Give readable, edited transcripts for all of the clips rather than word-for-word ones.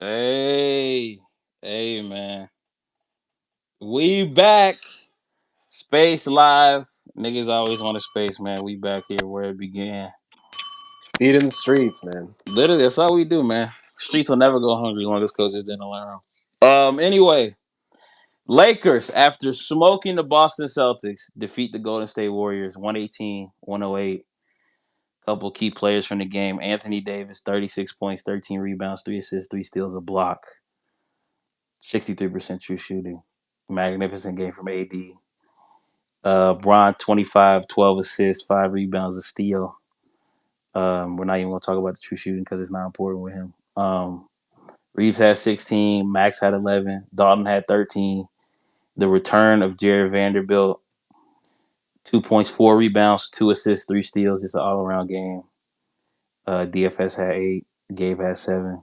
Hey, hey, man. We back. Space Live. Niggas always want to space, man. We back here where it began. Feet in the streets, man. Literally, that's all we do, man. Streets will never go hungry as long as coaches didn't allow them. Anyway, Lakers, after smoking the Boston Celtics, defeat the Golden State Warriors 118-108. Couple key players from the game. Anthony Davis, 36 points, 13 rebounds, 3 assists, 3 steals, a block. 63% true shooting. Magnificent game from AD. Bron 25, 12 assists, 5 rebounds, a steal. We're not even going to talk about the true shooting because it's not important with him. Reeves had 16, Max had 11, Dalton had 13. The return of Jared Vanderbilt, 2 points, 4 rebounds, 2 assists, 3 steals. It's an all around game. DFS had 8, Gabe had 7.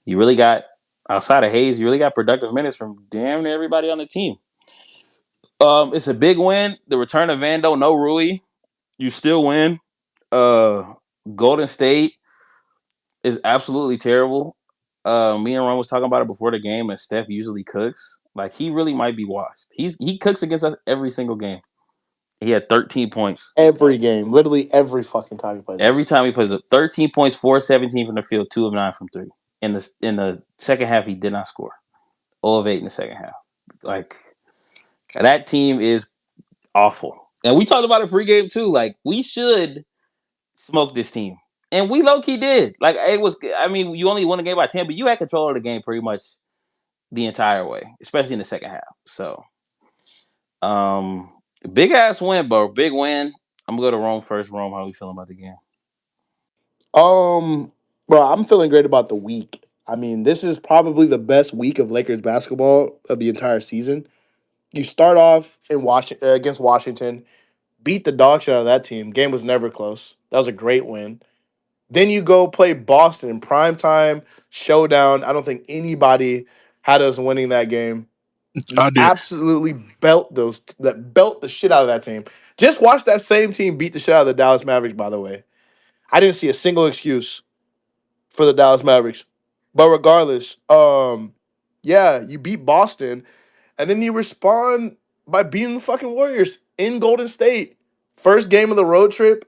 You really got, outside of Hayes, you really got productive minutes from damn near everybody on the team. It's a big win. The return of Vando, no Rui. You still win. Uh, Golden State is absolutely terrible. Me and Ron was talking about it before the game, and Steph usually cooks. Like he really might be washed. He cooks against us every single game. He had 13 points Every game, literally every fucking time he plays every us. time he plays. Up 13 points, 4-17 from the field, 2 of 9 from three. In the second half, he did not score. 0 of 8 in the second half. Like that team is awful. And we talked about it pregame too. Like we should smoke this team. And we low key did. Like it was. I mean, you only won a game by 10, but you had control of the game pretty much the entire way, especially in the second half. So, um, big ass win, bro. Big win. I'm gonna go to Rome first. Rome, how we feeling about the game? Um, bro, I'm feeling great about the week. I mean, this is probably the best week of Lakers basketball of the entire season. You start off in Washington against Washington, beat the dog shit out of that team. Game was never close. That was a great win. Then you go play Boston, primetime showdown. I don't think anybody had us winning that game. You I did. absolutely belt the shit out of that team. Just watch that same team beat the shit out of the Dallas Mavericks, by the way. I didn't see a single excuse for the Dallas Mavericks. But regardless, yeah, you beat Boston, and then you respond by beating the fucking Warriors in Golden State. First game of the road trip.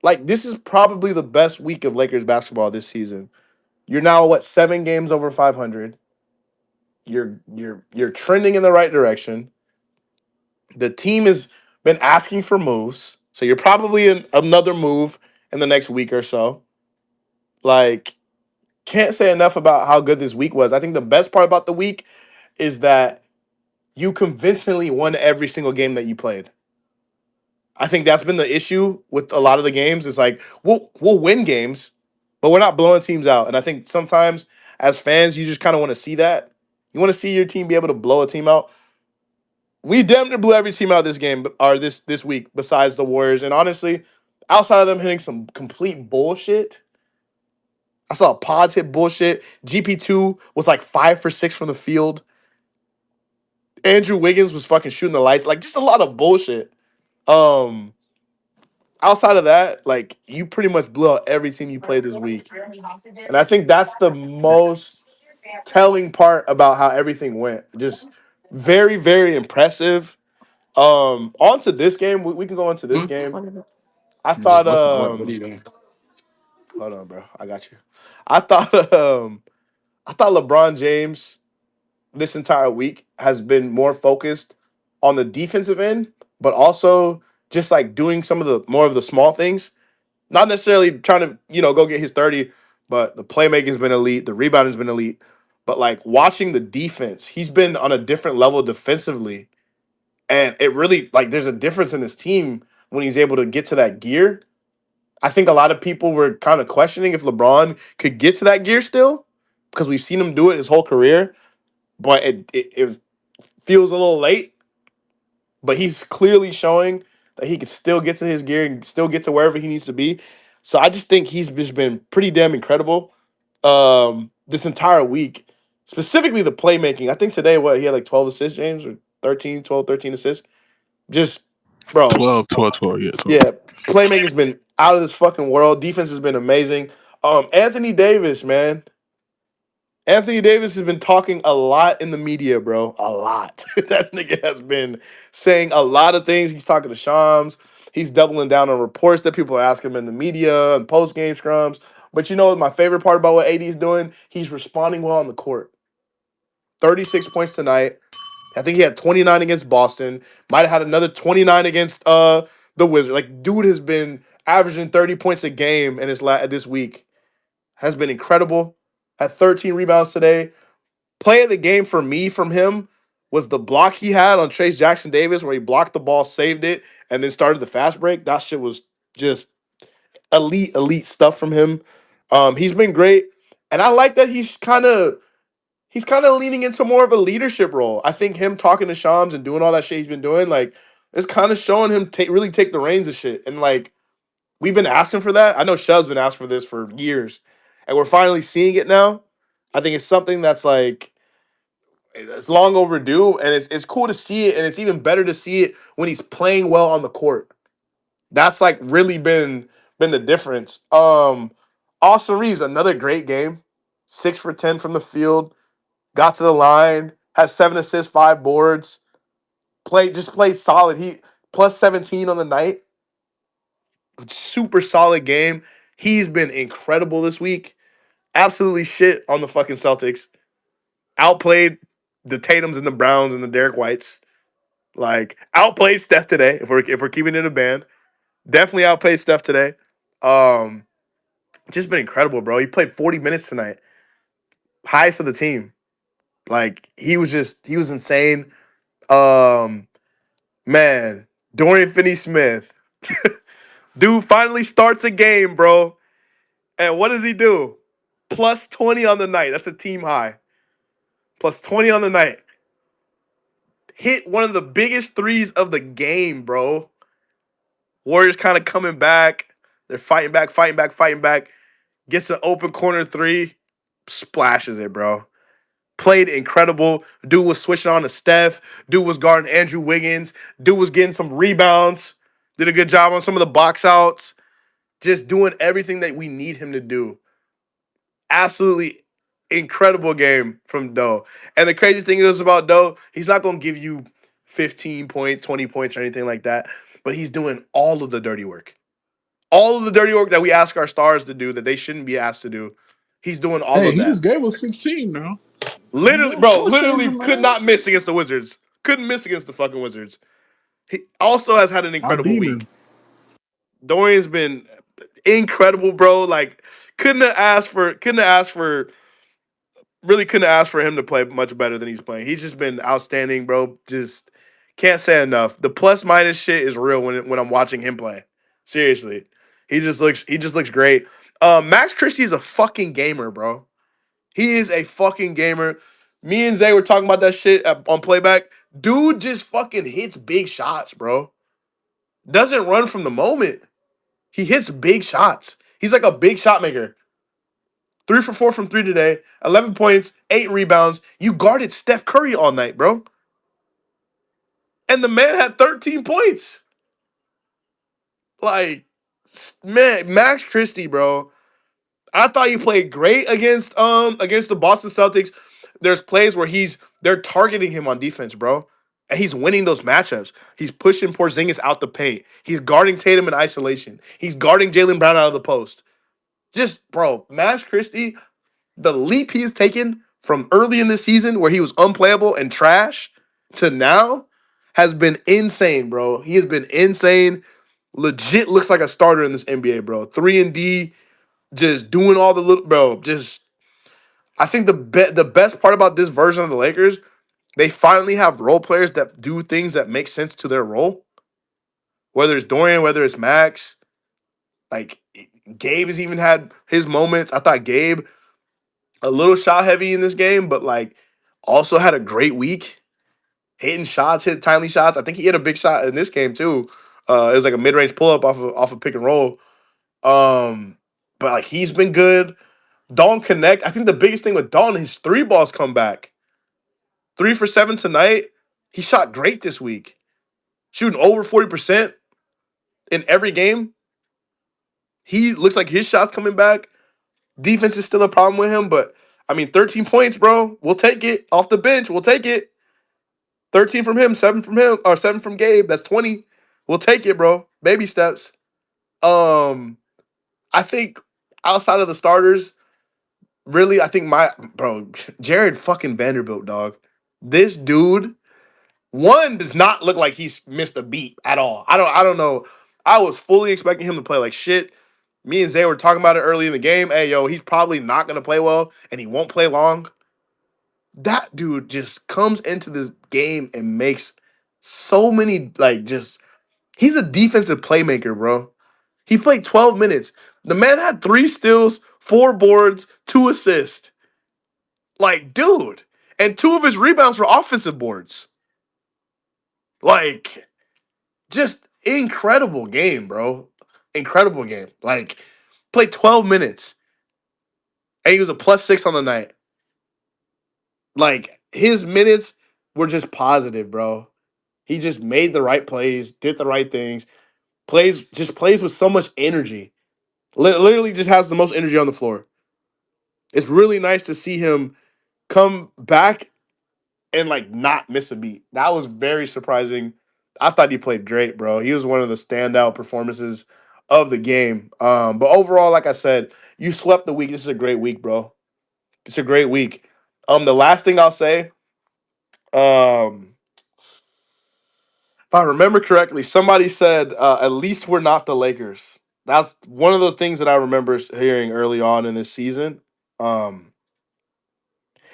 Like, this is probably the best week of Lakers basketball this season. You're now what, 7 games over 500. You're trending in the right direction. The team has been asking for moves, so you're probably in another move in the next week or so. Like, can't say enough about how good this week was. I think the best part about the week is that you convincingly won every single game that you played. I think that's been the issue with a lot of the games. Is like we'll win games, but we're not blowing teams out. And I think sometimes as fans, you just kind of want to see that. You want to see your team be able to blow a team out. We damn near blew every team out this game or this week, besides the Warriors. And honestly, outside of them hitting some complete bullshit, I saw Pods hit bullshit. GP2 was like 5 for 6 from the field. Andrew Wiggins was fucking shooting the lights. Like just a lot of bullshit. Um, Outside of that, like you pretty much blew out every team you played this week. And I think that's the most telling part about how everything went. Just very, very impressive. On to this game. We can go into this Hmm? game. I What, thought what are you doing? hold on, bro. I got you. I thought I thought LeBron James this entire week has been more focused on the defensive end, but also just like doing some of the more of the small things. Not necessarily trying to, go get his 30, but the playmaking's been elite, the rebounding's been elite. But like watching the defense, he's been on a different level defensively. And it really like there's a difference in this team when he's able to get to that gear. I think a lot of people were kind of questioning if LeBron could get to that gear still, because we've seen him do it his whole career, but it feels a little late. But he's clearly showing that he can still get to his gear and still get to wherever he needs to be. So I just think he's just been pretty damn incredible this entire week, specifically the playmaking. I think today, he had like 12 assists, James, or 13 assists. Just, bro, 12, 12, 12. Yeah, 12. yeah, playmaking's been out of this fucking world. Defense has been amazing. Anthony Davis, man. Anthony Davis has been talking a lot in the media, bro. A lot. That nigga has been saying a lot of things. He's talking to Shams. He's doubling down on reports that people are asking him in the media and post game scrums. But you know what my favorite part about what AD is doing? He's responding well on the court. 36 points tonight. I think he had 29 against Boston. Might have had another 29 against the Wizards. Like, dude has been averaging 30 points a game in this week. Has been incredible. Had 13 rebounds today. Play of the game for me from him was the block he had on Trace Jackson Davis, where he blocked the ball, saved it, and then started the fast break. That shit was just elite stuff from him. He's been great, and I like that he's kind of leaning into more of a leadership role. I think him talking to Shams and doing all that shit he's been doing, like, it's kind of showing him really take the reins of shit. And like, we've been asking for that. I know Shuv's been asking for this for years, and we're finally seeing it now. I think it's something that's like it's long overdue, and it's cool to see it, and it's even better to see it when he's playing well on the court. That's like really been the difference. Also Reeves, another great game. 6 for 10 from the field, got to the line, has 7 assists, 5 boards, played solid. He plus 17 on the night. Super solid game. He's been incredible this week. Absolutely shit on the fucking Celtics. Outplayed the Tatums and the Browns and the Derek Whites. Like, outplayed Steph today. If we're keeping it a band, definitely outplayed Steph today. Um, just been incredible, bro. He played 40 minutes tonight, highest of the team. Like, he was insane. Um, man, Dorian Finney-Smith, dude, finally starts a game, bro. And what does he do? Plus 20 on the night. That's a team high. Plus 20 on the night. Hit one of the biggest threes of the game, bro. Warriors kind of coming back. They're fighting back, fighting back, fighting back. Gets an open corner three, splashes it, bro. Played incredible. Dude was switching on to Steph. Dude was guarding Andrew Wiggins. Dude was getting some rebounds. Did a good job on some of the box outs. Just doing everything that we need him to do. Absolutely incredible game from Doe. And the crazy thing is about Doe, he's not going to give you 15 points, 20 points, or anything like that. But he's doing all of the dirty work. All of the dirty work that we ask our stars to do that they shouldn't be asked to do. He's doing all Hey, of he that. just gave us 16 now. Literally, Don't bro, shortchange literally him, could man. not miss against the Wizards. Couldn't miss against the fucking Wizards. He also has had an Our incredible demon. week. Dorian's been incredible, bro. Like, couldn't have asked for really couldn't ask for him to play much better than he's playing. He's just been outstanding, bro. Just can't say enough. The plus minus shit is real when I'm watching him play. Seriously, he just looks great. Max Christie's a fucking gamer, bro. He is a fucking gamer. Me and Zay were talking about that shit on playback. Dude just fucking hits big shots, bro. Doesn't run from the moment. He hits big shots. He's like a big shot maker. 3 for 4 from three today, 11 points, 8 rebounds. You guarded Steph Curry all night, bro. And the man had 13 points. Like, man, Max Christie, bro. I thought he played great against the Boston Celtics. There's plays where they're targeting him on defense, bro. And he's winning those matchups. He's pushing Porzingis out the paint. He's guarding Tatum in isolation. He's guarding Jaylen Brown out of the post. Just, bro, Max Christie, the leap he has taken from early in the season where he was unplayable and trash to now has been insane, bro. He has been insane. Legit looks like a starter in this NBA, bro. 3 and D, just doing all the little, bro. Just, I think the best part about this version of the Lakers, they finally have role players that do things that make sense to their role. Whether it's Dorian, whether it's Max, like Gabe has even had his moments. I thought Gabe a little shot heavy in this game, but like also had a great week, hitting shots, hit timely shots. I think he hit a big shot in this game too. It was like a mid range pull up off of pick and roll. Um, but like he's been good. Dalton connect. I think the biggest thing with Dalton, his three balls come back. 3 for 7 tonight. He shot great this week, shooting over 40% in every game. He looks like his shot's coming back. Defense is still a problem with him, but I mean, 13 points, bro. We'll take it off the bench. We'll take it. 13 from him, or 7 from Gabe. That's 20. We'll take it, bro. Baby steps. Um, I think outside of the starters, really, I think my bro, Jared fucking Vanderbilt, dog. This dude, one does not look like he's missed a beat at all. I don't know. I was fully expecting him to play like shit. Me and Zay were talking about it early in the game. Hey, yo, he's probably not gonna play well, and he won't play long. That dude just comes into this game and makes so many just he's a defensive playmaker, bro. He played 12 minutes. The man had 3 steals, 4 boards, 2 assists. Like, dude. And 2 of his rebounds were offensive boards. Like, just incredible game, bro. Incredible game. Like, played 12 minutes. And he was a +6 on the night. Like, his minutes were just positive, bro. He just made the right plays, did the right things, plays with so much energy. Literally just has the most energy on the floor. It's really nice to see him come back and not miss a beat. That was very surprising. I thought he played great, bro. He was one of the standout performances of the game. But overall, like I said, you swept the week. This is a great week, bro. It's a great week. The last thing I'll say, um, if I remember correctly, somebody said, at least we're not the Lakers. That's one of the things that I remember hearing early on in this season. Um,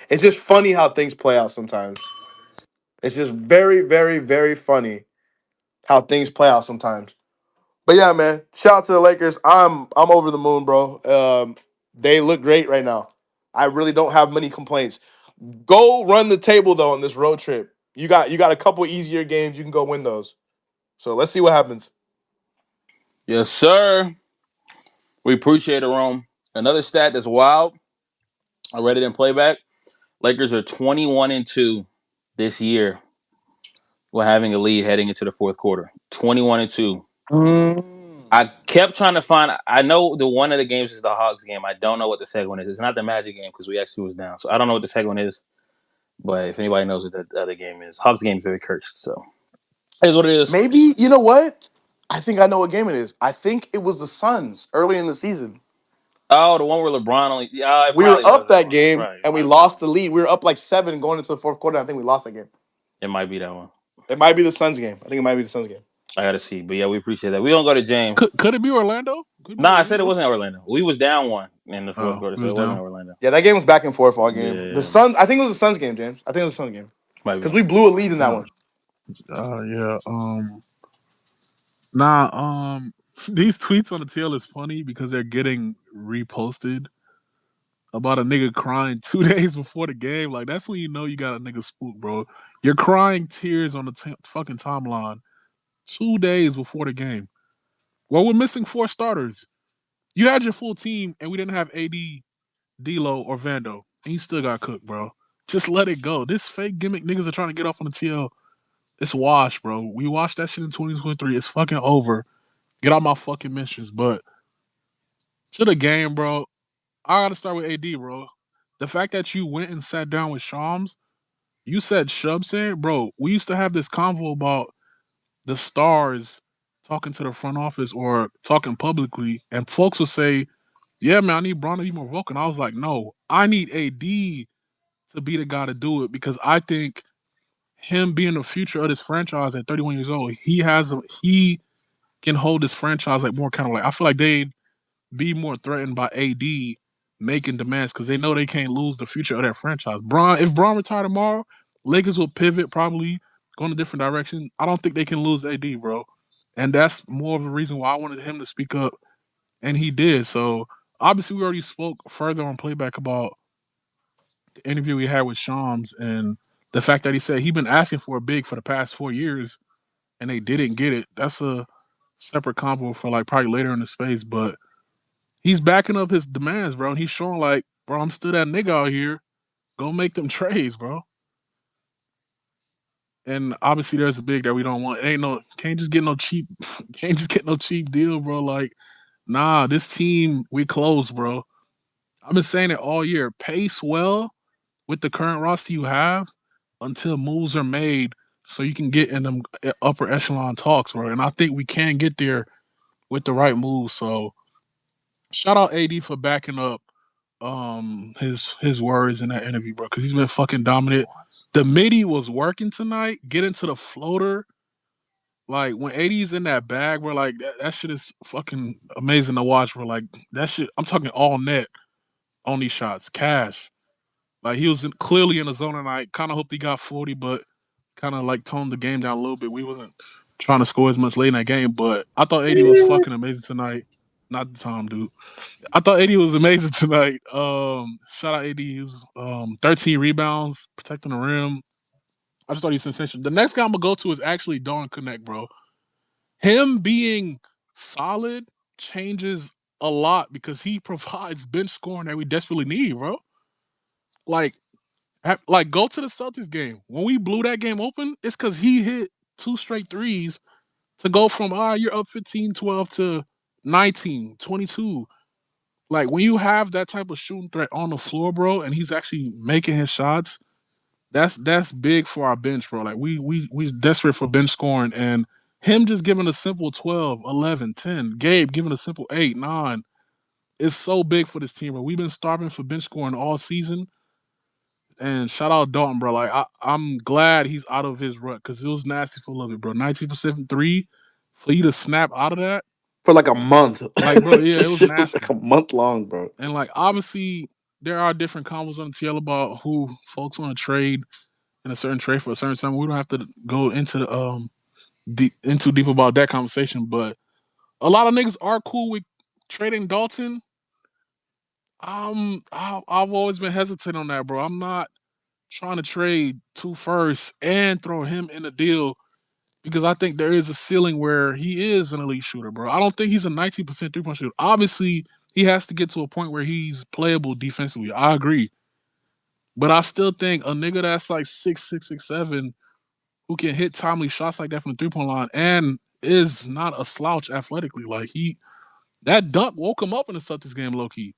it's just funny how things play out sometimes. It's just very, very, very funny how things play out sometimes. But yeah, man, shout out to the Lakers. I'm over the moon, bro. They look great right now. I really don't have many complaints. Go run the table though on this road trip. You got a couple easier games. You can go win those. So let's see what happens. Yes, sir. We appreciate it, Rome. Another stat that's wild. I read it in playback. Lakers are 21-2 this year. We're having a lead heading into the fourth quarter. 21-2. Mm. I kept trying to find. I know the one of the games is the Hawks game. I don't know what the second one is. It's not the Magic game because we actually was down. So I don't know what the second one is. But if anybody knows what the other game is, Hawks game is very cursed. So it is what it is. Maybe you know what? I think I know what game it is. I think it was the Suns early in the season. Oh, the one where LeBron only. Yeah, it We were probably was up that that one. You're game right. It and we might have been that lost one. the lead. We were up like 7 going into the fourth quarter. I think we lost that game. It might be that one. It might be the Suns game. I think it might be the Suns game. I gotta see. But yeah, we appreciate that. We don't go to James. Could it be Orlando? Could it be Nah, I said it Orlando? wasn't Orlando. We was down one in the fourth Oh, quarter, it so was it wasn't down. Orlando. Yeah, that game was back and forth all Yeah, game. The yeah, Suns, I think it was the Suns game, James. I think it was the Suns game might because be. we blew a lead in that Uh, one. yeah. Nah. These tweets on the tail is funny because they're getting reposted about a nigga crying 2 days before the game. Like that's when you know you got a nigga spook, bro. You're crying tears on the fucking timeline 2 days before the game. Well, we're missing 4 starters. You had your full team, and we didn't have AD, D'Lo, or Vando, and you still got cooked, bro. Just let it go. This fake gimmick niggas are trying to get off on the TL. It's washed, bro. We watched that shit in 2023. It's fucking over. Get out my fucking mentions. But to the game, bro, I gotta start with AD, bro. The fact that you went and sat down with Shams, you said Shubson, bro. We used to have this convo about the stars talking to the front office or talking publicly, and folks would say, "Yeah, man, I need Bron to be more vocal." And I was like, "No, I need AD to be the guy to do it because I think him being the future of this franchise at 31 years old, he can hold this franchise like more kind of like I feel like they'd be more threatened by AD making demands because they know they can't lose the future of that franchise. If Braun retired tomorrow, Lakers will pivot probably go in a different direction. I don't think they can lose AD, bro. And that's more of a reason why I wanted him to speak up, and he did. So obviously, we already spoke further on playback about the interview we had with Shams and the fact that he said he'd been asking for a big for the past 4 years and they didn't get it. That's a separate convo for like probably later in the space, but he's backing up his demands, bro. And he's showing like, bro, I'm still that nigga out here. Go make them trades, bro. And obviously there's a big that we don't want. It ain't no can't just get no cheap can't just get no cheap deal, bro. Like, nah, this team, we close, bro. I've been saying it all year. Pace well with the current roster you have until moves are made so you can get in them upper echelon talks, bro. And I think we can get there with the right moves. So shout out AD for backing up his words in that interview, bro, because he's been fucking dominant. The midi was working tonight. Get into the floater. Like when AD's in that bag, bro, like that shit is fucking amazing to watch, bro. Like that shit, I'm talking all net on these shots. Cash. Like he was clearly in the zone tonight. Kind of hoped he got 40, but kind of like toned the game down a little bit. We wasn't trying to score as much late in that game, but I thought AD was fucking amazing tonight. Not the time, dude. I thought AD was amazing tonight. Shout out AD. He was 13 rebounds, protecting the rim. I just thought he's sensational. The next guy I'm gonna go to is actually Dawn Connect, bro. Him being solid changes a lot because he provides bench scoring that we desperately need, bro. Like, like go to the Celtics game. When we blew that game open, it's because he hit two straight threes to go from you're up 15-12 to 19-22. Like when you have that type of shooting threat on the floor, bro, and he's actually making his shots, that's big for our bench, bro. Like we desperate for bench scoring, and him just giving a simple 12, 11, 10, Gabe giving a simple 8, 9 is so big for this team, bro. We've been starving for bench scoring all season. And shout out Dalton, bro. Like I'm glad he's out of his rut because it was nasty for a little bit, bro. 19% from three, for you to snap out of that, For like a month. like, bro, yeah, This it was shit was like nasty. a month long, bro. And like obviously there are different combos on the TL about who folks want to trade in a certain trade for a certain time. We don't have to go into into deep about that conversation, but a lot of niggas are cool with trading Dalton. I've always been hesitant on that, bro. I'm not trying to trade two firsts and throw him in the deal because I think there is a ceiling where he is an elite shooter, bro. I don't think he's a 19% 3-point shooter. Obviously, he has to get to a point where he's playable defensively. I agree. But I still think a nigga that's like 6'6", 6'7", who can hit timely shots like that from the 3-point line and is not a slouch athletically. Like that dunk woke him up in the Celtics game, low key.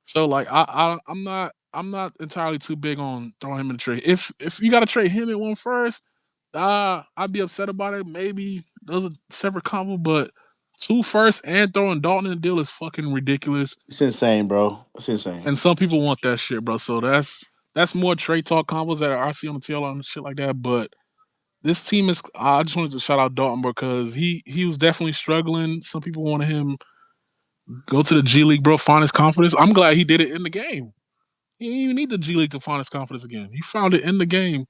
So like I'm not entirely too big on throwing him in the trade. If you gotta trade him in one first, I'd be upset about it. Maybe those are separate combo, but two first and throwing Dalton in the deal is fucking ridiculous. It's insane, bro. It's insane. And some people want that shit, bro. So that's more trade talk combos that I see on the TL and shit like that. But this team is. I just wanted to shout out Dalton because he was definitely struggling. Some people wanted him go to the G League, bro, find his confidence. I'm glad he did it in the game. He didn't even need the G League to find his confidence again. He found it in the game,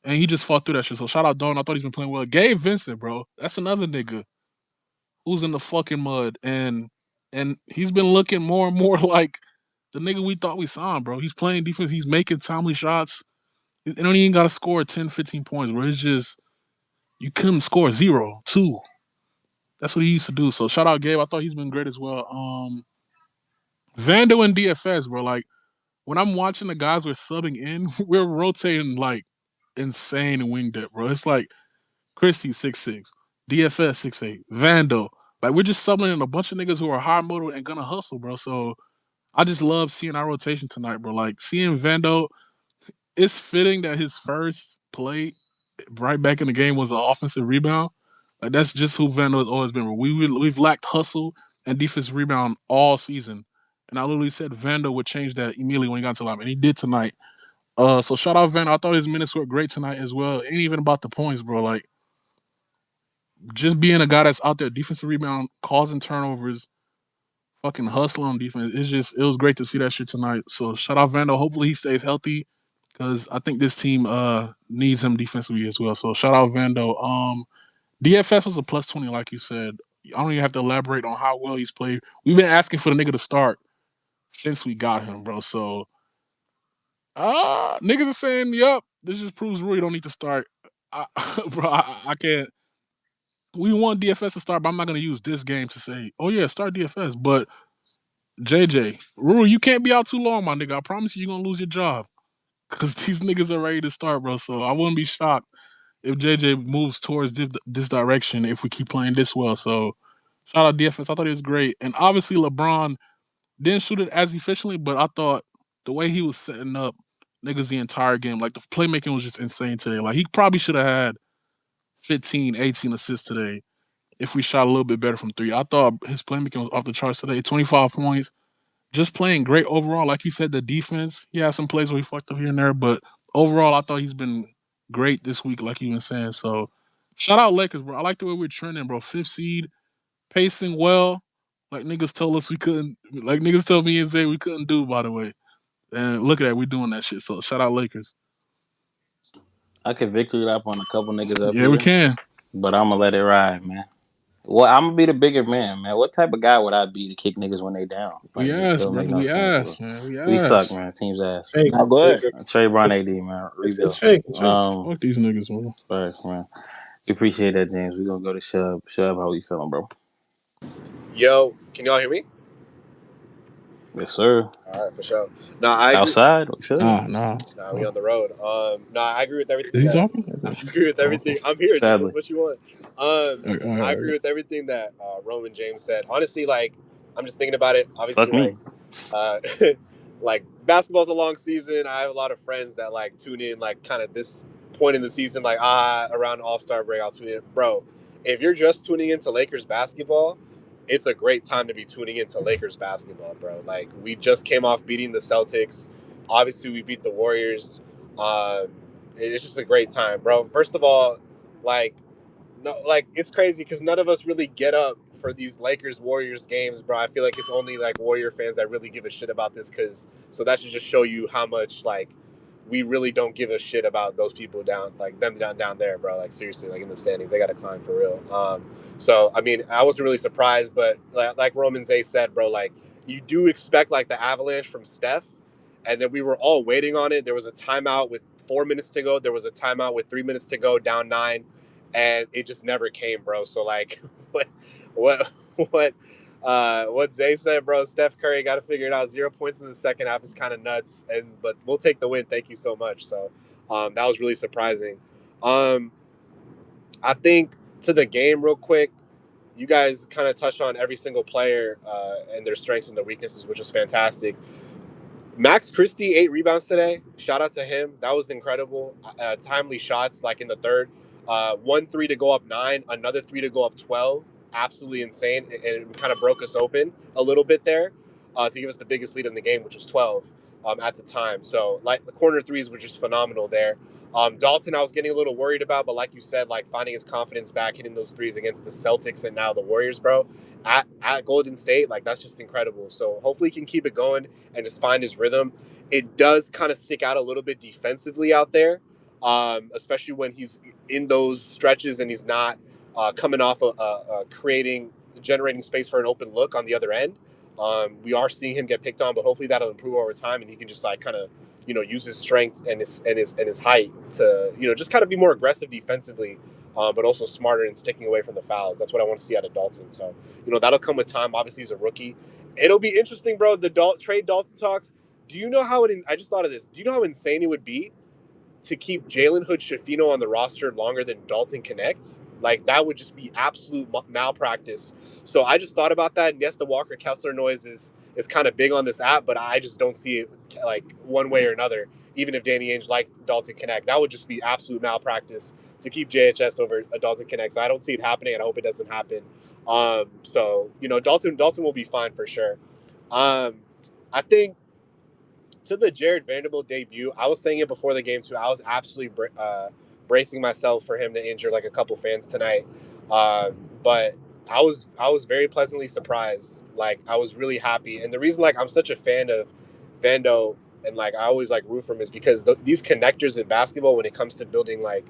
and he just fought through that shit. So shout out Dalton. I thought he's been playing well. Gabe Vincent, bro, that's another nigga who's in the fucking mud, and he's been looking more and more like the nigga we thought we signed, bro. He's playing defense. He's making timely shots. You don't even got to score 10, 15 points, bro. It's just you couldn't score 0, 2. That's what he used to do. So shout out Gabe. I thought he's been great as well. Vando and DFS, bro. Like when I'm watching the guys we're subbing in, we're rotating like insane in wing depth, bro. It's like Christie 6'6", DFS 6'8", Vando. Like we're just subbing in a bunch of niggas who are high motor and gonna hustle, bro. So I just love seeing our rotation tonight, bro. Like seeing Vando, it's fitting that his first play right back in the game was an offensive rebound. Like that's just who Vando has always been. Bro. We've lacked hustle and defensive rebound all season. And I literally said Vando would change that immediately when he got to line, and he did tonight. So shout out Vando. I thought his minutes were great tonight as well. It ain't even about the points, bro. Like just being a guy that's out there, defensive rebound, causing turnovers, fucking hustling on defense. It was great to see that shit tonight. So shout out Vando. Hopefully he stays healthy because I think this team needs him defensively as well. So shout out Vando. DFS was a plus 20, like you said. I don't even have to elaborate on how well he's played. We've been asking for the nigga to start since we got him, bro. So niggas are saying, "Yep, this just proves Rui don't need to start." Bro, I can't. We want DFS to start, but I'm not gonna use this game to say, "Oh yeah, start DFS." But JJ, Rui, you can't be out too long, my nigga. I promise you, you're gonna lose your job because these niggas are ready to start, bro. So I wouldn't be shocked if JJ moves towards this direction if we keep playing this well. So shout out DFS. I thought he was great, and obviously LeBron. Didn't shoot it as efficiently, but I thought the way he was setting up niggas the entire game, like the playmaking was just insane today. Like he probably should have had 15, 18 assists today if we shot a little bit better from three. I thought his playmaking was off the charts today. 25 points, just playing great overall. Like you said, the defense, he had some plays where he fucked up here and there, but overall, I thought he's been great this week, like you been saying. So, shout out Lakers, bro. I like the way we're trending, bro. Fifth seed, pacing well. Like niggas told us we couldn't. Like niggas told me and say we couldn't do. By the way, and look at that, we doing that shit. So shout out Lakers. I could victory lap on a couple niggas up Yeah, we here, can. but I'm gonna let it ride, man. Well, I'm gonna be the bigger man, man. What type of guy would I be to kick niggas when they down? We Like, it asked, don't make brother. no We sense, bro. asked, man. We We suck, asked. man. Team's ass. Fake. Oh, go Fake. ahead. Trey Brown, AD, man. It's Rebuild. fake. It's fake. Fuck these niggas, bro. First, man. We appreciate that, James. We gonna go to Shub. Shub, how you feeling, bro? Yo, can y'all hear me? Yes, sir. All right, for sure. No, I agree. Outside, sure. Nah. Nah, we on the road. No, I agree with everything Is he that. talking? I Okay. agree with everything. I'm here, Sadly, James. What you want? I agree with everything that Roman James said. Honestly, like I'm just thinking about it. Obviously, fuck me. uh, like basketball's a long season. I have a lot of friends that like tune in like kind of this point in the season, like around All-Star break, I'll tune in. Bro, if you're just tuning into Lakers basketball, it's a great time to be tuning into Lakers basketball, bro. Like we just came off beating the Celtics. Obviously, we beat the Warriors. Um, it's just a great time, bro. First of all, like no, like it's crazy because none of us really get up for these Lakers Warriors games, bro. I feel like it's only like Warrior fans that really give a shit about this, because so that should just show you how much like we really don't give a shit about those people down, like them down there, bro. Like seriously, like in the standings, they got to climb for real. So I mean, I wasn't really surprised, but like Roman Zay said, bro, like you do expect like the avalanche from Steph, and then we were all waiting on it. There was a timeout with 4 minutes to go. There was a timeout with 3 minutes to go, down 9, and it just never came, bro. So like, what, what, what Zay said, bro? Steph Curry got to figure it out. 0 points in the second half is kind of nuts, but we'll take the win. Thank you so much. So, that was really surprising. Um, I think to the game, real quick. You guys kind of touched on every single player and their strengths and their weaknesses, which is fantastic. Max Christie, 8 rebounds today. Shout out to him. That was incredible. Timely shots, like in the third. 1 3 to go up 9, another 3 to go up 12. Absolutely insane. And it kind of broke us open a little bit there to give us the biggest lead in the game, which was 12 at the time. So, like, the corner threes were just phenomenal there. Dalton, I was getting a little worried about, but like you said, like finding his confidence back, hitting those threes against the Celtics and now the Warriors, bro, at Golden State, like that's just incredible. So hopefully he can keep it going and just find his rhythm. It does kind of stick out a little bit defensively out there, especially when he's in those stretches and he's not coming off generating space for an open look on the other end. We are seeing him get picked on, but hopefully that'll improve over time and he can just like kind of use his strength and his height to just kind of be more aggressive defensively, but also smarter and sticking away from the fouls. That's what I want to see out of Dalton. So that'll come with time. Obviously, he's a rookie. It'll be interesting, bro. The trade Dalton talks. Do you know how I just thought of this. Do you know how insane it would be to keep Jalen Hood Shafino on the roster longer than Dalton connects? Like that would just be absolute malpractice. So I just thought about that. And yes, the Walker Kessler noise is kind of big on this app, but I just don't see it like one way or another. Even if Danny Ainge liked Dalton Connect, that would just be absolute malpractice to keep JHS over a Dalton Connect. So I don't see it happening, and I hope it doesn't happen. So Dalton will be fine for sure. I think to the Jared Vanderbilt debut, I was saying it before the game too. I was absolutely bracing myself for him to injure like a couple fans tonight, but I was very pleasantly surprised. Like I was really happy, and the reason like I'm such a fan of Vando and like I always like root for him is because these connectors in basketball, when it comes to building like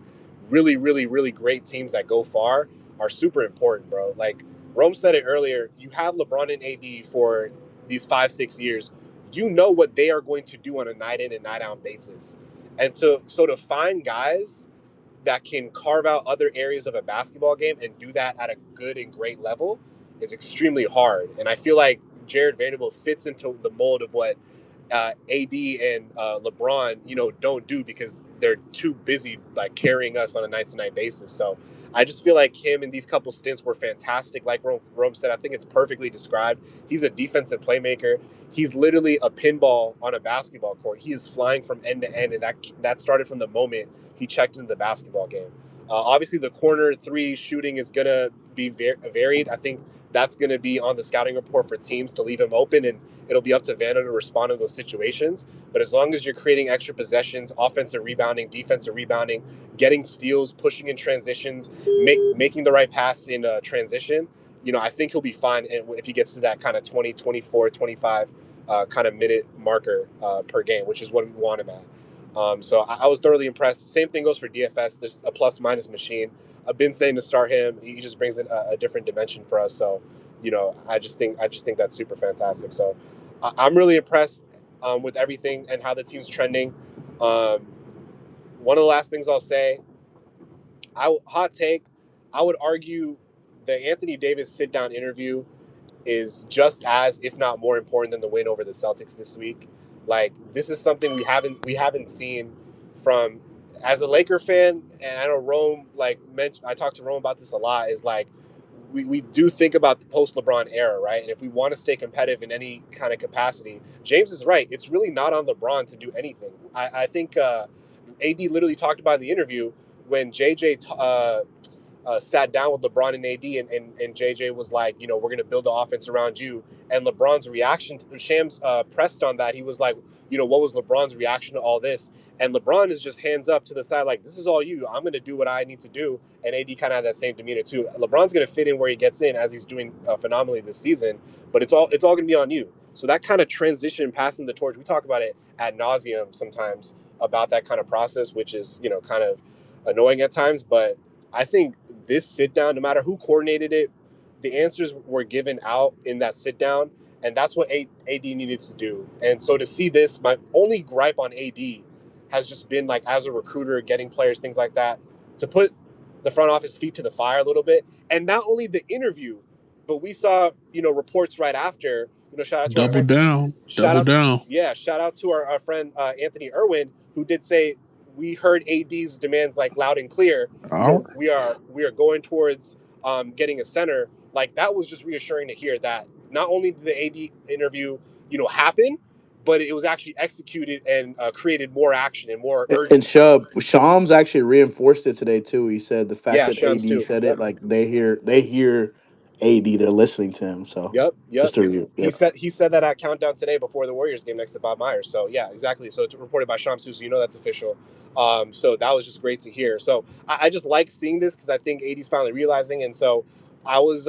really really really great teams that go far, are super important, bro. Like Rome said it earlier. You have LeBron and AD for these 5-6 years. You know what they are going to do on a night in and night out basis. And so to find guys that can carve out other areas of a basketball game and do that at a good and great level is extremely hard. And I feel like Jared Vanderbilt fits into the mold of what AD and LeBron, don't do because they're too busy like carrying us on a night to night basis. So I just feel like him in these couple stints were fantastic. Like Rome said, I think it's perfectly described. He's a defensive playmaker. He's literally a pinball on a basketball court. He is flying from end to end, and that started from the moment he checked into the basketball game. Obviously, the corner three shooting is gonna be varied. I think that's gonna be on the scouting report for teams to leave him open, and it'll be up to Vando to respond to those situations. But as long as you're creating extra possessions, offensive rebounding, defensive rebounding, getting steals, pushing in transitions, making the right pass in transition, I think he'll be fine. And if he gets to that kind of 20, 24, 25 kind of minute marker per game, which is what we want him at. So I was thoroughly impressed. Same thing goes for DFS. There's a plus minus machine. I've been saying to start him. He just brings in a different dimension for us. So, I just think that's super fantastic. So, I'm really impressed with everything and how the team's trending. Um, One of the last things I'll say, hot take, I would argue the Anthony Davis sit down interview is just as, if not more important than the win over the Celtics this week. Like, this is something we haven't seen from, as a Laker fan, and I know Rome, like, I talked to Rome about this a lot, is like we do think about the post LeBron era, right? And if we want to stay competitive in any kind of capacity, James is right. It's really not on LeBron to do anything. I think AD literally talked about in the interview when JJ sat down with LeBron and AD, and JJ was like, we're going to build the offense around you. And LeBron's reaction, Shams pressed on that. He was like, what was LeBron's reaction to all this? And LeBron is just hands up to the side, like, this is all you. I'm going to do what I need to do. And AD kind of had that same demeanor too. LeBron's going to fit in where he gets in, as he's doing phenomenally this season. But it's all going to be on you. So that kind of transition, passing the torch, we talk about it ad nauseum sometimes about that kind of process, which is kind of annoying at times. But I think this sit down, no matter who coordinated it, the answers were given out in that sit down, and that's what AD needed to do. And so to see this, my only gripe on AD has just been, like, as a recruiter, getting players, things like that, to put the front office feet to the fire a little bit. And not only the interview, but we saw reports right after. Shout out to our Double friend down. shout Double out, down. yeah, shout out to our friend Anthony Irwin, who did say we heard AD's demands like loud and clear. All right. We are going towards getting a center. Like, that was just reassuring to hear that not only did the AD interview happen, but it was actually executed and created more action and more And urgency. Shams actually reinforced it today too. He said the fact Yeah, that Shams AD too. said it, Yep. like they hear AD, they're listening to him. So Yep, yep. just to review, He yep. said that at countdown today before the Warriors game next to Bob Myers. So yeah, exactly. So it's reported by Shamsu, so that's official. So that was just great to hear. So I just like seeing this because I think AD's finally realizing. And so I was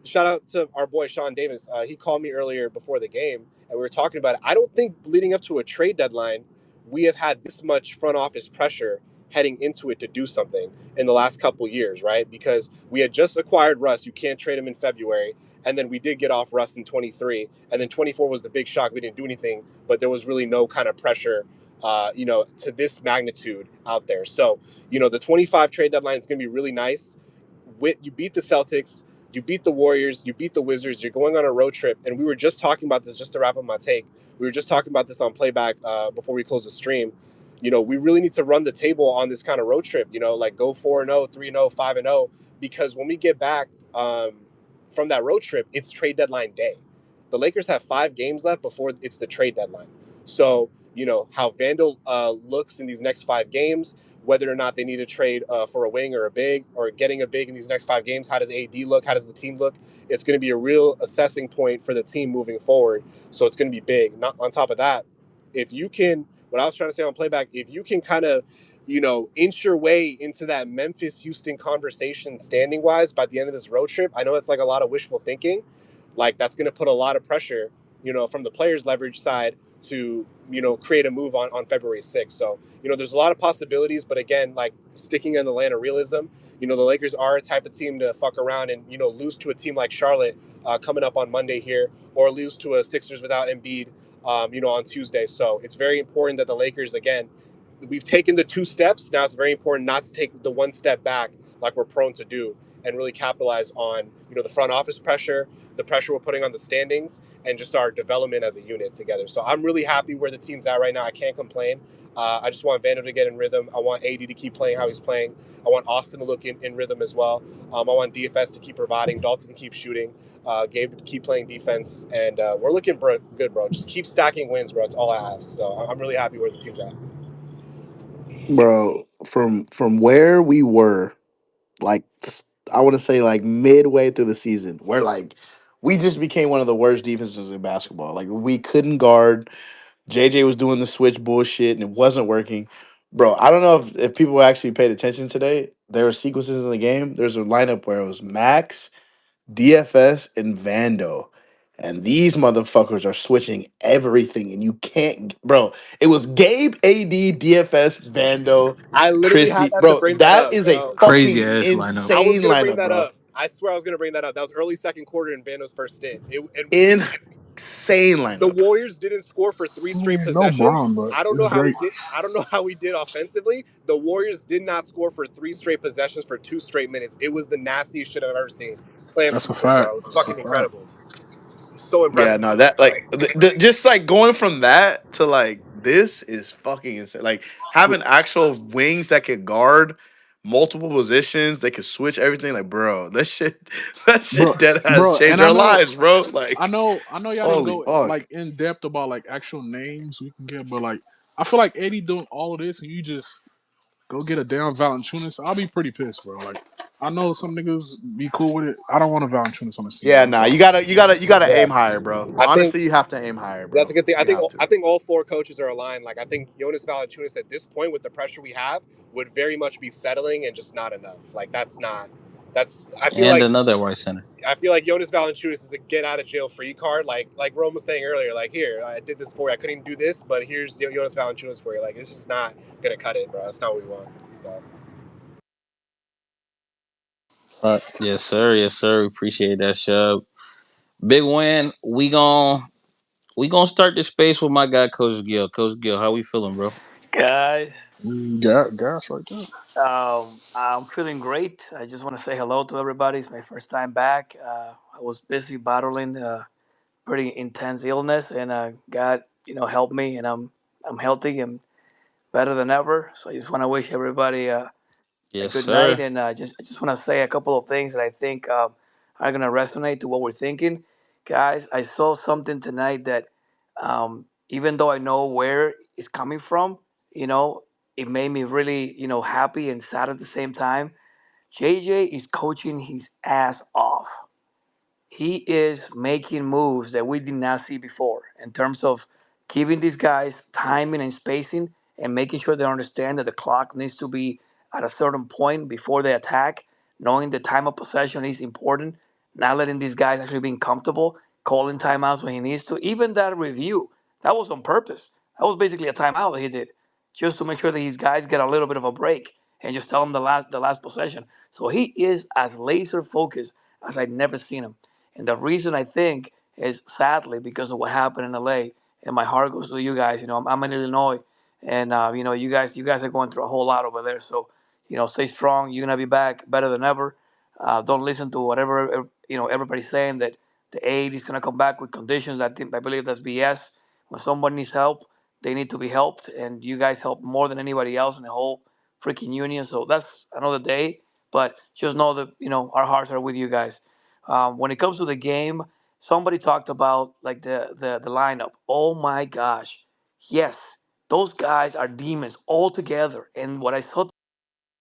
shout out to our boy Sean Davis. He called me earlier before the game, and we were talking about it. I don't think leading up to a trade deadline, we have had this much front office pressure heading into it to do something in the last couple years, right? Because we had just acquired Russ. You can't trade him in February. And then we did get off Russ in 23. And then 24 was the big shock. We didn't do anything, but there was really no kind of pressure, to this magnitude out there. So, the 25 trade deadline is going to be really nice. You beat the Celtics, you beat the Warriors, you beat the Wizards. You're going on a road trip. And we were just talking about this, just to wrap up my take. We were just talking about this on playback before we close the stream. We really need to run the table on this kind of road trip, like go 4-0, 3-0, 5-0, because when we get back, from that road trip, it's trade deadline day. The Lakers have 5 games left before it's the trade deadline. So, how Vandal looks in these next 5 games, whether or not they need to trade for a wing or a big, or getting a big in these next 5 games, how does AD look? How does the team look? It's going to be a real assessing point for the team moving forward. So it's going to be big. Not on top of that, if you can, what I was trying to say on playback, if you can kind of inch your way into that Memphis Houston conversation standing wise by the end of this road trip. I know it's like a lot of wishful thinking. Like, that's going to put a lot of pressure, from the players' leverage side to, create a move on February 6th. So, there's a lot of possibilities. But again, like, sticking in the land of realism, the Lakers are a type of team to fuck around and, lose to a team like Charlotte coming up on Monday here, or lose to a Sixers without Embiid, on Tuesday. So it's very important that the Lakers, again, we've taken the 2 steps. Now it's very important not to take the 1 step back like we're prone to do. and really capitalize on the front office pressure, the pressure we're putting on the standings, and just our development as a unit together. So I'm really happy where the team's at right now. I can't complain. I just want Vando to get in rhythm. I want AD to keep playing how he's playing. I want Austin to look in rhythm as well. I want DFS to keep providing, Dalton to keep shooting, Gabe to keep playing defense, and we're looking good, bro. Just keep stacking wins, bro. It's all I ask. So I'm really happy where the team's at. Bro, from where we were, like I want to say like midway through the season, where like we just became one of the worst defenses in basketball. Like we couldn't guard. JJ was doing the switch bullshit and it wasn't working. Bro, I don't know if people actually paid attention today. There were sequences in the game. There's a lineup where it was Max, DFS, and Vando. And these motherfuckers are switching everything, and you can't, bro. It was Gabe, AD, DFS, Vando, I literally had Chrissy, that to bro. bring that That up, is a bro. Crazy fucking ass lineup. I was insane gonna bring lineup, that bro. up. I swear I was gonna bring that up. That was early second quarter in Vando's first stint. Insane The lineup. Warriors didn't score for three I straight mean, no possessions. Braun, but I don't it's know how we great. did. I don't know how we did offensively. The Warriors did not score for three straight possessions for 2 straight minutes. It was the nastiest shit I've ever seen playing That's a defense, fact. bro. It's That's a fucking fact. incredible. So Yeah, impressive. no, that like just like going from that to like this is fucking insane. Like having actual wings that could guard multiple positions, they could switch everything. Like, bro, that shit, that Bro, shit dead has bro, changed and I our know, lives, bro. Like, I know, y'all didn't holy go fuck. like in depth about like actual names we can get, but like I feel like Eddie doing all of this and you just go get a damn Valanciunas. I'll be pretty pissed, bro. Like I know some niggas be cool with it. I don't want a Valanciunas on this team, Yeah, bro. nah, So you gotta Yeah, aim higher, bro. I think Honestly, you have to aim higher, that's a bro. good thing. I You think have to. I think all four coaches are aligned. Like I think Jonas Valanciunas at this point, with the pressure we have, would very much be settling and just not enough. Like that's not. That's. And another right center. I feel like Jonas Valanciunas is a get out of jail free card. Like Rome was saying earlier. Like here, I did this for you. I couldn't do this, but here's Jonas Valanciunas for you. Like it's just not gonna cut it, bro. That's not what we want. So Yes, sir. Yes, sir. Appreciate that, Shub. Big win. We gonna start this space with my guy, Coach Gill. Coach Gill, how we feeling, bro? Guys, gas right there. I'm feeling great. I just want to say hello to everybody. It's my first time back. I was busy battling pretty intense illness, and God, helped me, and I'm healthy and better than ever. So I just want to wish everybody a Yes, good night, sir. and I just want to say a couple of things that I think are gonna resonate to what we're thinking, guys. I saw something tonight that even though I know where it's coming from, you know, it made me really happy and sad at the same time. JJ is coaching his ass off. He is making moves that we did not see before in terms of giving these guys timing and spacing and making sure they understand that the clock needs to be at a certain point before they attack, knowing the time of possession is important, not letting these guys actually being comfortable, calling timeouts when he needs to. Even that review, that was on purpose. That was basically a timeout that he did just to make sure that these guys get a little bit of a break and just tell them the last possession. So he is as laser focused as I've never seen him. And the reason I think is sadly because of what happened in LA. And my heart goes to you guys. I'm in Illinois, and you guys are going through a whole lot over there. So stay strong. You're gonna be back better than ever. Don't listen to whatever everybody's saying that the aid is gonna come back with conditions. I believe that's BS. When someone needs help, they need to be helped, and you guys help more than anybody else in the whole freaking union. So that's another day. But just know that our hearts are with you guys. When it comes to the game, somebody talked about like the lineup. Oh my gosh, yes, those guys are demons all together. And what I saw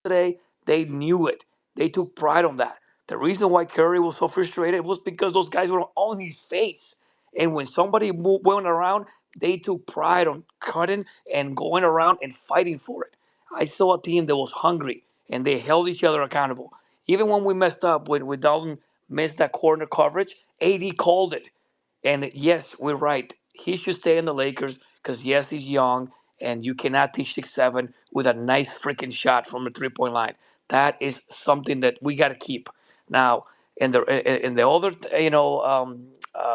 today, they knew it. They took pride on that. The reason why Curry was so frustrated was because those guys were on his face. And when somebody went around, they took pride on cutting and going around and fighting for it. I saw a team that was hungry and they held each other accountable. Even when we messed up, when Dalton missed that corner coverage, AD called it. And yes, we're right. He should stay in the Lakers because yes, he's young, and you cannot teach 6'7" with a nice freaking shot from the 3 point line. That is something that we got to keep. Now, in the other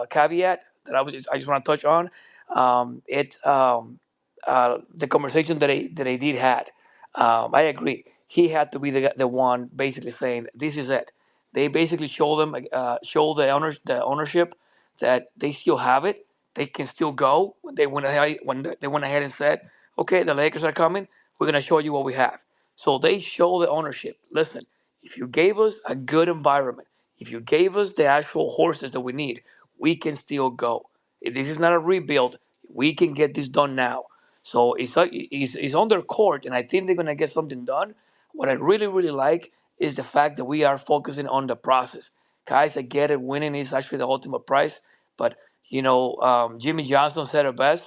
caveat that I just want to touch on, the conversation that I did had. I agree. He had to be the one basically saying, "This is it. They basically show the ownership that they still have it. They can still go. When they went ahead and said, "Okay, the Lakers are coming. We're gonna show you what we have." So they show the ownership. Listen, if you gave us a good environment, if you gave us the actual horses that we need, we can still go. If this is not a rebuild, we can get this done now. So it's on their court, and I think they're gonna get something done. What I really really like is the fact that we are focusing on the process. Guys, I get it. Winning is actually the ultimate prize, but Jimmy Johnson said it best.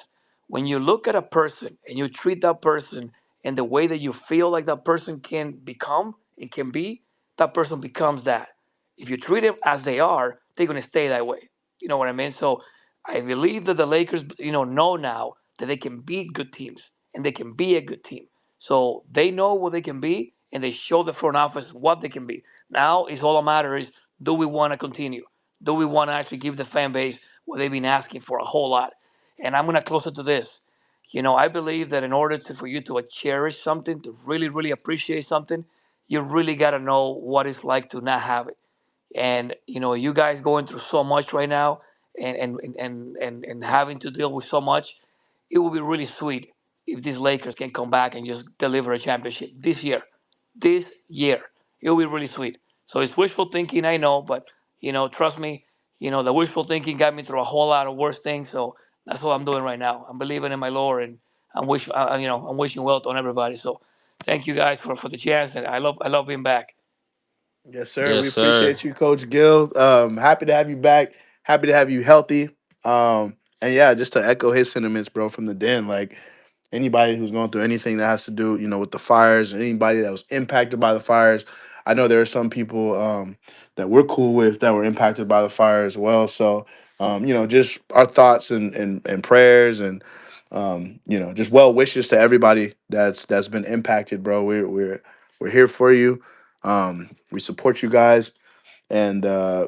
When you look at a person and you treat that person in the way that you feel like that person can become and can be, that person becomes that. If you treat them as they are, they're gonna stay that way. You know what I mean? So I believe that the Lakers, know now that they can beat good teams and they can be a good team. So they know what they can be, and they show the front office what they can be. Now, it's all that matters is, do we want to continue? Do we want to actually give the fan base what they've been asking for a whole lot? And I'm gonna close it to this. I believe that in order for you to cherish something, to really, really appreciate something, you really got to know what it's like to not have it. And you guys going through so much right now, and having to deal with so much. It will be really sweet if these Lakers can come back and just deliver a championship this year. It will be really sweet. So it's wishful thinking, I know, but trust me, the wishful thinking got me through a whole lot of worse things. So that's what I'm doing right now. I'm believing in my Lord, and I'm wishing well on everybody. So thank you guys for the chance, and I love being back. Yes, sir. We Yes, sir. appreciate you, Coach Gill. Happy to have you back. Happy to have you healthy. And yeah, just to echo his sentiments, bro, from the den. Like anybody who's going through anything that has to do, with the fires, and anybody that was impacted by the fires. I know there are some people that we're cool with that were impacted by the fire as well. So, just our thoughts and prayers and just well wishes to everybody that's been impacted, bro. We're here for you. We support you guys, and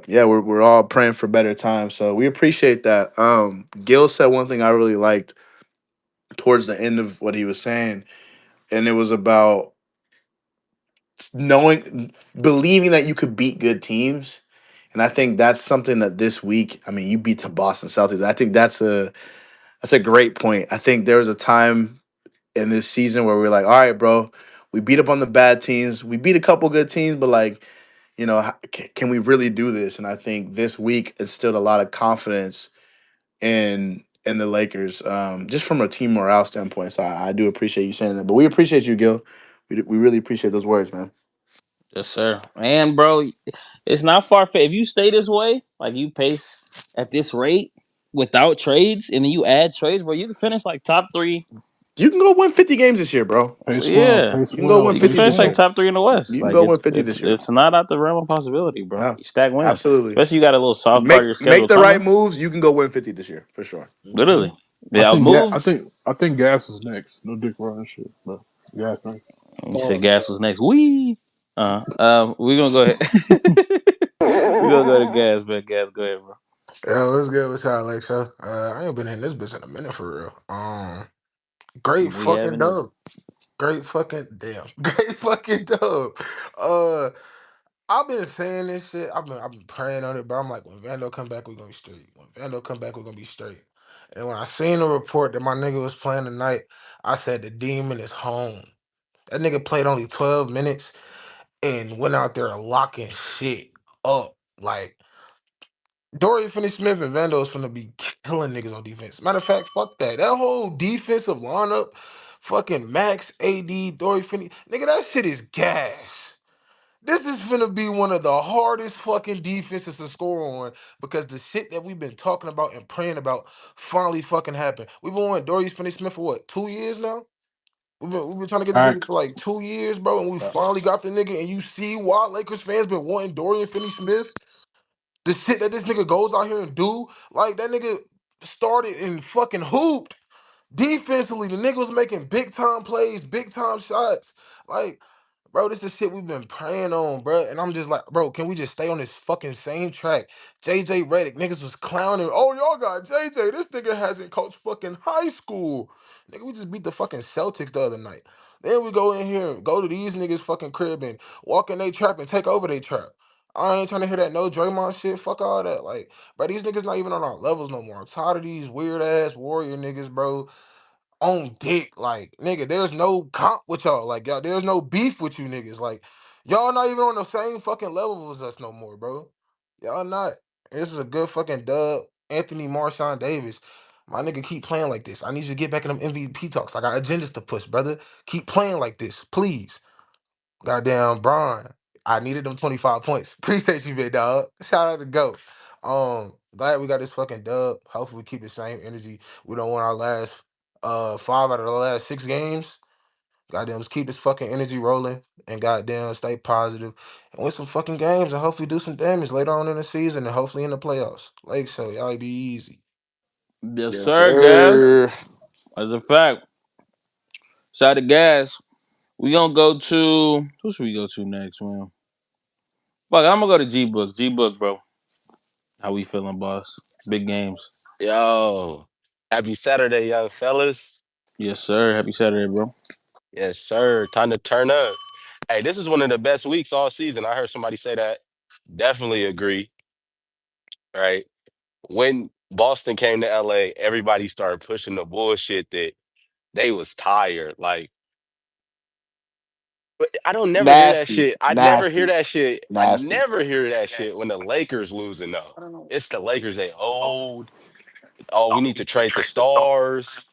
yeah, we're all praying for better times. So we appreciate that. Gil said one thing I really liked towards the end of what he was saying, and it was about knowing, believing that you could beat good teams. And I think that's something that this week, I mean, you beat the Boston Celtics. I think that's a great point. I think there was a time in this season where we are like, all right, bro, we beat up on the bad teams. We beat a couple good teams, but like, can we really do this? And I think this week instilled a lot of confidence in the Lakers, just from a team morale standpoint. So I do appreciate you saying that. But we appreciate you, Gil. We really appreciate those words, man. Yes, sir. And bro, it's not far fetched. If you stay this way, like you pace at this rate without trades, and then you add trades, bro, you can finish like top three. You can go win 50 games this year, bro. Pace well, Yeah, pace You can go well, win you can 50 pace finish this like year. well. top three in the West. You can Like go win it's 50 it's this year. it's not out the realm of possibility, bro. Yeah, You stack wins, absolutely. especially you got a little soft part of your Make schedule the right coming. moves. You can go win 50 this year for sure. Hmm. Literally, yeah. I Move. think Gas is next. No Dick Ryan shit, but Gas next. You said Pause. gas was next. We. We're gonna go ahead. We're gonna go to gas, man. Gas, go ahead, bro. Yo, what's good with y'all, Alexa? I ain't been in this bitch in a minute for real. Great We fucking haven't either. dub. Great fucking damn. Great fucking dub. Uh, I've been saying this shit. I've been praying on it, but I'm like, when Vando come back, we're gonna be straight. When Vando come back, we're gonna be straight. And when I seen the report that my nigga was playing tonight, I said the demon is home. That nigga played only 12 minutes and went out there locking shit up. Like Dorian Finney-Smith and Vando is gonna be killing niggas on defense. Matter of fact, fuck that. That whole defensive lineup, fucking Max, AD, Dorian Finney, nigga, that shit is gas. This is gonna be one of the hardest fucking defenses to score on because the shit that we've been talking about and praying about finally fucking happened. We've been wanting Dorian Finney-Smith for what, 2 years now? We've been trying to get this nigga Fact. for like 2 years, bro, and we Yeah. finally got the nigga. And you see why Lakers fans been wanting Dorian Finney-Smith? The shit that this nigga goes out here and do, like that nigga started and fucking hooped defensively. The nigga was making big time plays, big time shots. Like, bro, this is shit we've been praying on, bro. And I'm just like, bro, can we just stay on this fucking same track? JJ Redick, niggas was clowning. Oh, y'all got JJ. This nigga hasn't coached fucking high school. Nigga, we just beat the fucking Celtics the other night. Then we go in here, go to these niggas fucking crib and walk in they trap and take over they trap. I ain't trying to hear that no Draymond shit. Fuck all that. Like, bro, these niggas not even on our levels no more. I'm tired of these weird ass warrior niggas, bro. On dick. Like, nigga, there's no comp with y'all. Like, y'all, there's no beef with you niggas. Like, y'all not even on the same fucking level as us no more, bro. Y'all not. This is a good fucking dub. Anthony Marshawn Davis. My nigga keep playing like this. I need you to get back in them MVP talks. I got agendas to push, brother. Keep playing like this, please. Goddamn, Brian. I needed them 25 points. Appreciate you, big dog. Shout out to Go. Glad we got this fucking dub. Hopefully we keep the same energy. We don't want our last 5 out of the last 6 games. Goddamn, let's keep this fucking energy rolling and goddamn stay positive and win some fucking games and hopefully do some damage later on in the season and hopefully in the playoffs. Like so, y'all be easy. Yes, Yes, sir, guys. sir. As a fact. Shout out to Gas. We gonna go to who should we go to next, man? Fuck, I'm gonna go to G Book. G Book, bro. How we feeling, boss? Big games. Yo, happy Saturday, young fellas. Yes, sir. Happy Saturday, bro. Yes, sir. Time to turn up. Hey, this is one of the best weeks all season. I heard somebody say that. Definitely agree. Right. When Boston came to LA, everybody started pushing the bullshit that they was tired. Like, but I don't never hear that Nasty. shit. I never hear Nasty. that shit. I Nasty. never hear that shit when the Lakers losing though. It's the Lakers. They old. Oh, we need to trade the stars.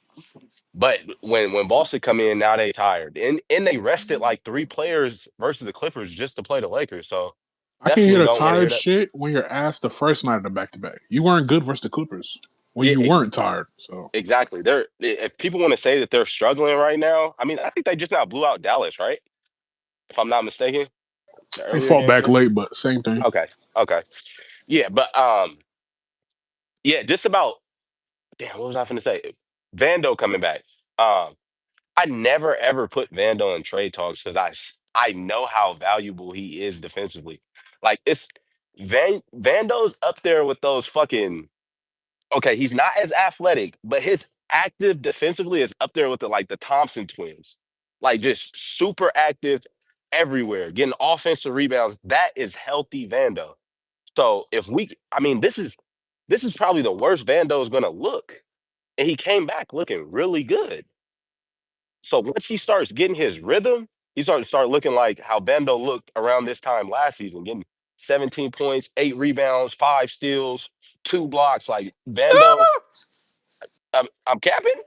But when Boston come in, now they tired. And they rested like 3 players versus the Clippers just to play the Lakers. So I can hear definitely the don't want to hear tired that. shit when you're asked the first night of the back to back. You weren't good versus the Clippers when Yeah, you weren't tired. So exactly. They're if people want to say that they're struggling right now, I mean, I think they just now blew out Dallas, right? If I'm not mistaken, the they earlier fought game back today. late, but same thing. Okay. Okay. Yeah, but yeah, just about damn, what was I finna say? Vando coming back. Um, I never ever put Vando in trade talks because I know how valuable he is defensively. Like it's Vando's up there with those fucking okay, he's not as athletic, but his active defensively is up there with the Thompson twins. Like just super active everywhere, getting offensive rebounds. That is healthy Vando. So if we I mean, this is probably the worst Vando is gonna look. And he came back looking really good. So once he starts getting his rhythm, he starts to start looking like how Bendo looked around this time last season, getting 17 points, 8 rebounds, 5 steals, 2 blocks. Like Bendo, I'm capping.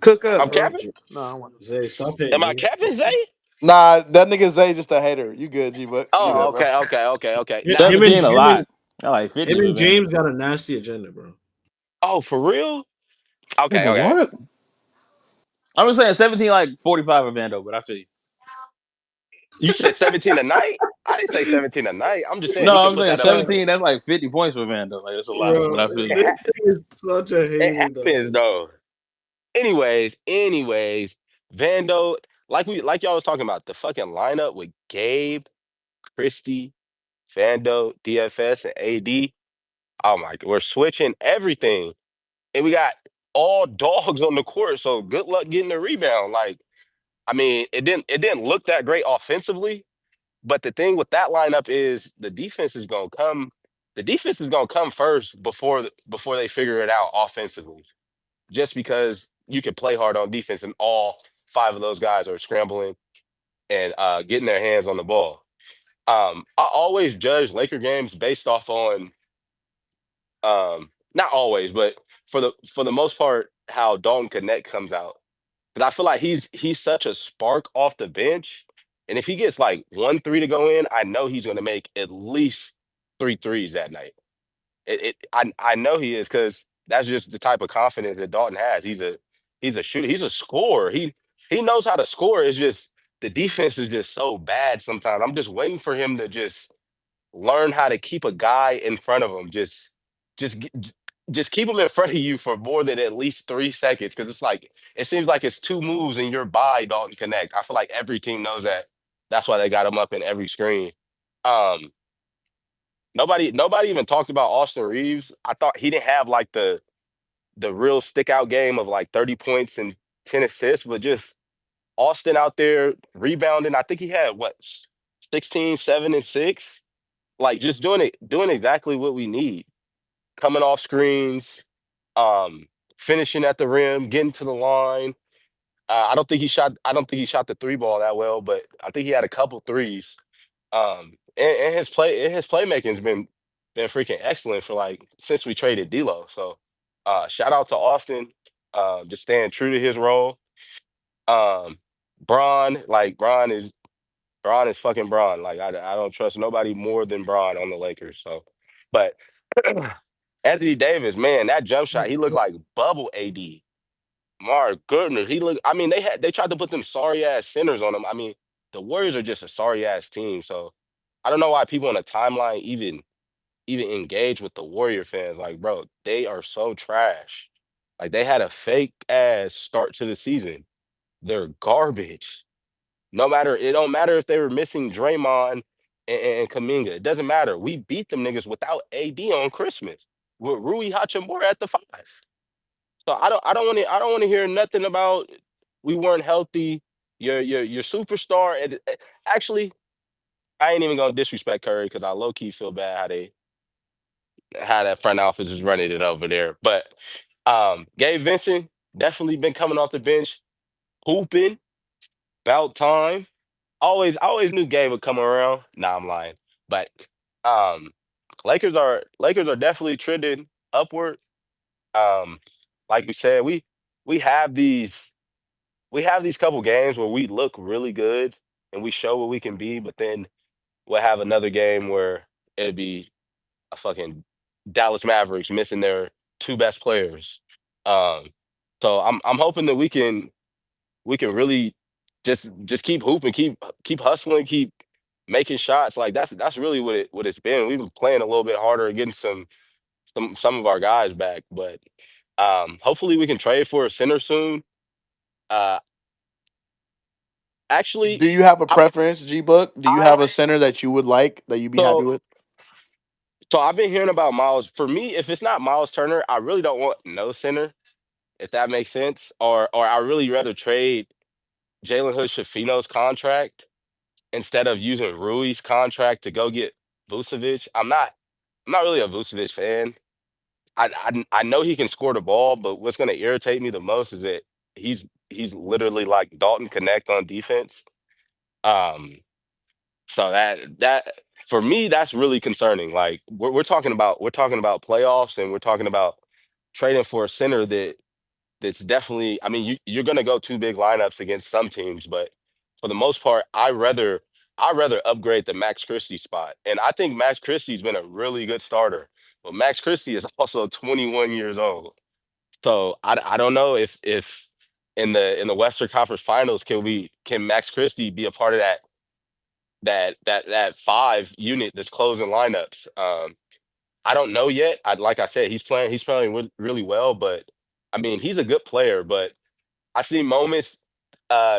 Cook up, I'm bro. capping. No, I want. Zay, stop hitting Am I me. Stop capping, Zay? hitting Nah, that nigga Zay just a hater. You good, G Book. You Oh, good, bro. okay, okay, okay, okay. me. Nah. Him and 17 a him and lot. I like him 50 and with Vando. James got a nasty agenda, bro. Oh, for real? Okay, Nigga, okay. what? I'm just saying 17 like 45 with Vando, but I feel you. You said 17 a night? I didn't say 17 a night. I'm just saying No, he could I'm put saying that up 17, that's like 50 points for Vando. Like, that's a lot, but Bro, I feel It, you. this ha- thing is such a it hater, happens dog. though. Anyways, Vando, like y'all was talking about the fucking lineup with Gabe, Christie, Vando, DFS, and AD. Oh my, we're switching everything, and we got all dogs on the court. So good luck getting the rebound. Like, I mean, it didn't look that great offensively, but the thing with that lineup is the defense is gonna come. The defense is gonna come first before they figure it out offensively just because you can play hard on defense and all 5 of those guys are scrambling and getting their hands on the ball. I always judge Laker games based off on not always, but for the most part, how Dalton Connect comes out. Because I feel like he's such a spark off the bench. And if he gets like 1 3 to go in, I know he's gonna make at least 3 threes that night. I know he is because that's just the type of confidence that Dalton has. He's a shooter. He's a scorer. He knows how to score. It's just the defense is just so bad sometimes. I'm just waiting for him to just learn how to keep a guy in front of him. Just g- j- just keep him in front of you for more than at least 3 seconds because it's like it seems like it's 2 moves and you're by Dalton Connect. I feel like every team knows that. That's why they got him up in every screen. Um, nobody even talked about Austin Reeves. I thought he didn't have like the real stick out game of like 30 points and 10 assists, but just Austin out there rebounding. I think he had what 16, 7, and 6. Like just doing exactly what we need. Coming off screens, um, finishing at the rim, getting to the line. I don't think he shot the three ball that well, but I think he had a couple threes. And his playmaking's been freaking excellent for like since we traded D'Lo. So, shout out to Austin, just staying true to his role. Um, Braun is fucking Braun. Like I don't trust nobody more than Braun on the Lakers. So, but Anthony Davis, man, that jump shot, he looked like bubble AD. My goodness, he looked. I mean, they tried to put them sorry ass centers on him. I mean, the Warriors are just a sorry ass team. So I don't know why people on the timeline even engage with the Warrior fans. Like, bro, they are so trash. Like they had a fake ass start to the season. They're garbage. No matter, it don't matter if they were missing Draymond and Kaminga. It doesn't matter. We beat them niggas without AD on Christmas with Rui Hachimura at the five. So I don't want to hear nothing about we weren't healthy. Your superstar. And actually, I ain't even gonna disrespect Curry because I low key feel bad how that front office is running it over there. But Gabe Vincent definitely been coming off the bench, hooping about time. I always knew Gabe would come around. Nah, I'm lying. But um, Lakers are definitely trending upward. Um, like we said, we have these we have these couple games where we look really good and we show what we can be, but then we'll have another game where it'd be a fucking Dallas Mavericks missing their two best players. Um, so I'm hoping that we can really just keep hooping, keep hustling, keep making shots. Like that's really what it's been. We've been playing a little bit harder and getting some of our guys back, but hopefully we can trade for a center soon. Uh, actually, Do you have a I'm preference, G Book? Do you I have a center that you would like that you'd be happy so with? so I've been hearing about Miles. For me, if it's not Miles Turner, I really don't want no center, if that makes sense. Or I really rather trade Jalen Hood Shafino's contract instead of using Rui's contract to go get Vucevic. I'm not really a Vucevic fan. I know he can score the ball, but what's going to irritate me the most is that he's literally like Dalton Connect on defense. Um, so that for me that's really concerning. Like we're talking about playoffs and we're talking about trading for a center that's definitely. I mean, you're going to go two big lineups against some teams, but for the most part, I rather upgrade the Max Christie spot, and I think Max Christie's been a really good starter. But Max Christie is also 21 years old. So I don't know if in the Western Conference Finals can Max Christie be a part of that five unit that's closing lineups. I don't know yet. Like I said, he's playing really well, but I mean he's a good player. But I see moments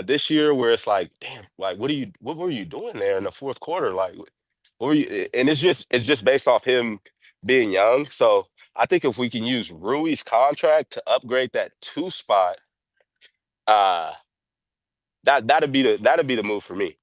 this year where it's like, damn, like what were you doing there in the fourth quarter? Like what were you? And it's just based off him being young. So I think if we can use Rui's contract to upgrade that two spot, uh, that'd be the move for me.